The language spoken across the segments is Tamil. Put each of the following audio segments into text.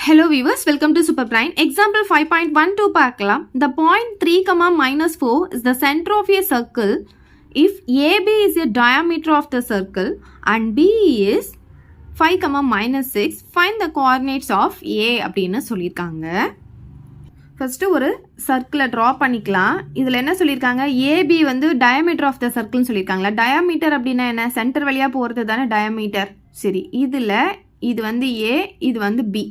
Hello viewers, welcome to Super Prime. Example 5.12 பார்க்கலாம். The point 3, minus 4 is the center of a circle if AB is a diameter of the circle and B is 5, minus 6. Find the coordinates of A அப்படின்னு சொல்லியிருக்காங்க. ஃபர்ஸ்ட் ஒரு சர்க்கிளை ட்ரா பண்ணிக்கலாம். இதில் என்ன சொல்லியிருக்காங்க, ஏபி வந்து டயமீட்டர் ஆஃப் த சர்க்கிள்னு சொல்லியிருக்காங்களா. டயாமீட்டர் அப்படின்னா என்ன, சென்டர் வழியாக போகிறது தானே டயாமீட்டர். சரி, இதில் இது வந்து ஏ, இது வந்து பி,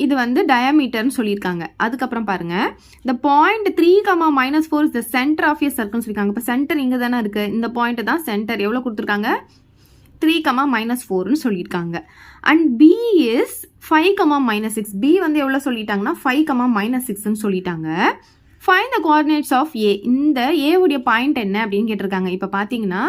இது வந்து டயாமீட்டர்னு சொல்லியிருக்காங்க. அதுக்கப்புறம் பாருங்கள், இந்த point 3, minus 4 is the centre of a சர்க்கிள்னு சொல்லியிருக்காங்க. இப்போ சென்டர் இங்கே தானே இருக்குது, இந்த பாயிண்ட் தான் சென்டர். எவ்வளோ கொடுத்துருக்காங்க, 3, minus 4ன்னு சொல்லியிருக்காங்க. And B is 5, minus 6. B வந்து எவ்வளோ சொல்லிட்டாங்கன்னா 5, minus 6ன்னு சொல்லிட்டாங்க. Find the coordinates of A. இந்த ஏவுடைய பாயிண்ட் என்ன அப்படின்னு கேட்டிருக்காங்க. இப்போ பார்த்தீங்கன்னா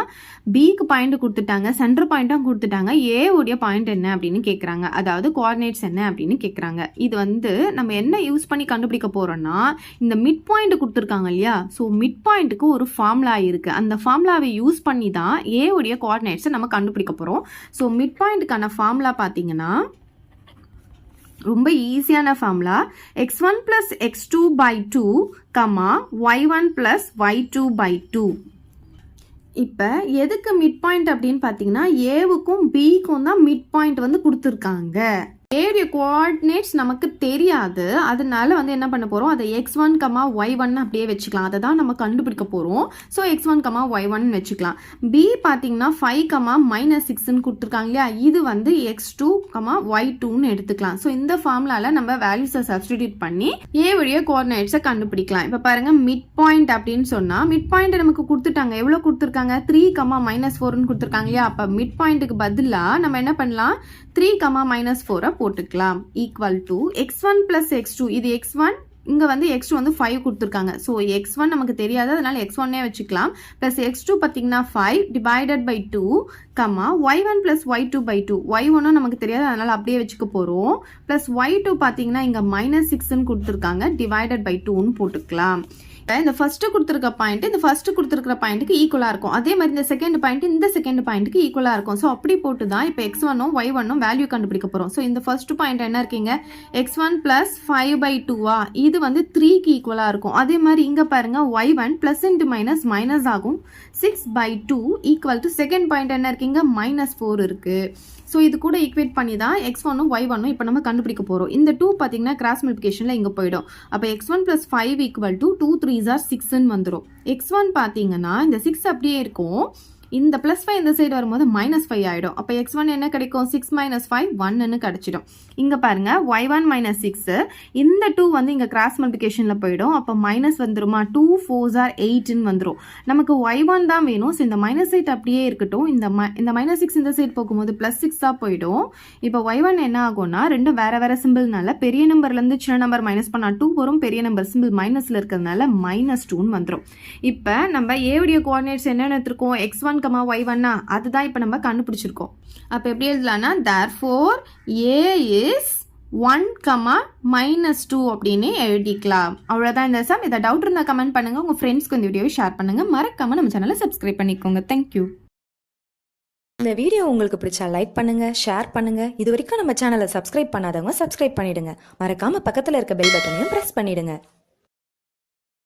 பிக்கு பாயிண்ட் கொடுத்துட்டாங்க, சென்டர் பாயிண்ட்டும் கொடுத்துட்டாங்க, ஏவுடைய பாயிண்ட் என்ன அப்படின்னு கேட்குறாங்க. அதாவது கோஆர்டினேட்ஸ் என்ன அப்படின்னு கேட்குறாங்க. இது வந்து நம்ம என்ன யூஸ் பண்ணி கண்டுபிடிக்க போகிறோம்னா, இந்த மிட் பாயிண்ட் கொடுத்துருக்காங்க இல்லையா. ஸோ மிட் பாயிண்ட்டுக்கு ஒரு ஃபார்முலா இருக்குது. அந்த ஃபார்முலாவை யூஸ் பண்ணி தான் ஏவுடைய கோஆர்டினேட்ஸை நம்ம கண்டுபிடிக்க போகிறோம். ஸோ மிட் பாயிண்ட்டுக்கான ஃபார்முலா பார்த்தீங்கன்னா ரொம்ப ஈஸியான formula, x1 plus x2 by 2, y1 plus y2 by 2. இப்போ எதுக்கு மிட் பாயிண்ட் அப்படின்னு பார்த்தீங்கன்னா, ஏவுக்கும் பிக்கும் தான் மிட் பாயிண்ட் வந்து கொடுத்துருக்காங்க. ஏரிய கோஆர்டினேட்ஸ் நமக்கு தெரியாது, அதனால வந்து என்ன பண்ண போகிறோம், அதை x1, y1 அப்படியே வச்சுக்கலாம். அதை தான் நம்ம கண்டுபிடிக்க போகிறோம். ஸோ x1, y1 வச்சுக்கலாம். பி பார்த்தீங்கன்னா 5, minus 6ன்னு கொடுத்துருக்காங்க இல்லையா. இது வந்து x2, y2ன்னு எடுத்துக்கலாம். ஸோ இந்த ஃபார்முலாவில் நம்ம வேல்யூஸை சப்ஸ்டிடியூட் பண்ணி ஏ வழிய கோஆர்டினேட்ஸை கண்டுபிடிக்கலாம். இப்போ பாருங்கள், மிட் பாயிண்ட் அப்படின்னு சொன்னால் மிட் பாயிண்ட் நமக்கு கொடுத்துட்டாங்க. எவ்வளோ கொடுத்துருக்காங்க, 3, minus 4ன்னு கொடுத்துருக்காங்க இல்லையா. அப்போ மிட் பாயிண்ட்டுக்கு பதிலாக நம்ம என்ன பண்ணலாம், 3, minus 4 போட்டுக்கலாம். Equal to x1 plus x2. இது x1, இங்கே வந்து x2 வந்து 5 கொடுத்துருக்காங்க. ஸோ x1 நமக்கு தெரியாது, அதனால x1 வச்சுக்கலாம். ப்ளஸ் x2 பார்த்தீங்கன்னா 5 divided by 2, y1 plus y2 by 2. y1 நமக்கு தெரியாது, அதனால அப்படியே வச்சுக்க போகிறோம். ப்ளஸ் y2 பார்த்தீங்கன்னா இங்கே minus 6ன்னு கொடுத்துருக்காங்க, டிவைடட் பை 2ன்னு போட்டுக்கலாம். இந்த ஃபர்ஸ்ட் கொடுத்துருக்க பாயிண்ட் இந்த ஃபர்ஸ்ட் கொடுத்துருக்கிற பாயிண்ட்டுக்கு ஈக்குவலாக இருக்கும். அதே மாதிரி இந்த செகண்ட் பாயிண்ட் இந்த செகண்ட் பாயிண்ட்டுக்கு ஈக்குவலாக இருக்கும். ஸோ அப்படி போட்டு தான் இப்போ x1ம் y1ம் வேல்யூ கண்டுபிடிக்க போகிறோம். ஸோ இந்த ஃபர்ஸ்ட் பாயிண்ட் என்ன இருக்கீங்க, x1 plus 5/2 இது வந்து 3க்கு ஈக்குவலாக இருக்கும். அதே மாதிரி இங்கே பாருங்க, y1 plus into minus minus ஆகும், 6/2 ஈக்குவல் டு செகண்ட் பாயிண்ட் என்ன இருக்கீங்க, -4 இருக்கு. ஸோ இது கூட ஈக்குவேட் பண்ணி தான் x1ம் y1ம் இப்போ நம்ம கண்டுபிடிக்க போகிறோம். இந்த 2 பார்த்தீங்கன்னா கிராஸ் மல்டிபிகேஷனில் இங்கே போயிடும். அப்போ x1 plus 5 equal to 2 3s are 6ன்னு வந்துடும். x1 பார்த்தீங்கன்னா இந்த 6 அப்படியே இருக்கும், இந்த ப்ளஸ் 5 இந்த சைடு வரும்போது -5 ஆகிடும். அப்போ x1 என்ன கிடைக்கும், 6 minus 5 1ன்னு கிடச்சிடும். இங்கே பாருங்க, y1 minus 6, இந்த 2 வந்து இங்கே கிராஸ் மல்டிபிகேஷனில் போயிடும். அப்போ மைனஸ் வந்துருமா, 2 4s are 8ன்னு வந்துடும். நமக்கு y1 தான் வேணும். ஸோ இந்த -8 அப்படியே இருக்கட்டும். இந்த -6 இந்த சைடு போகும்போது +6 போயிடும். இப்போ y1 என்ன ஆகும்னா, ரெண்டும் வேற வேற சிம்பிள்னால பெரிய நம்பர்லேருந்து சின்ன நம்பர் மைனஸ் பண்ணால் 2 வரும், பெரிய நம்பர் சிம்பிள் மைனஸில் இருக்கிறதுனால -2ன்னு வந்துடும். இப்போ நம்ம ஏவுடைய கோஆர்டினேட்ஸ் என்னென்ன எடுத்துருக்கோம், x1, y1, அதுதான் இப்போ நம்ம கண்டுபிடிச்சிருக்கோம். அப்போ எப்படி எழுதலாம்னா, therefore a is 1, -2 அப்படின்னு எழுதிக்கலாம். அவ்வளோதான் இந்த சம். இதை டவுட் இருந்தால் கமெண்ட் பண்ணுங்க, உங்கள் ஃப்ரெண்ட்ஸ்க்கு இந்த வீடியோவை ஷேர் பண்ணுங்க, மறக்காம நம்ம சேனலை சப்ஸ்கிரைப் பண்ணிக்கோங்க. தேங்க்யூ. இந்த வீடியோ உங்களுக்கு பிடிச்சா லைக் பண்ணுங்க, ஷேர் பண்ணுங்க. இது வரைக்கும் நம்ம சேனலை சப்ஸ்கிரைப் பண்ணாதவங்க சப்ஸ்கிரைப் பண்ணிடுங்க. மறக்காம பக்கத்தில் இருக்க பெல் பட்டனையும் பிரஸ் பண்ணிடுங்க.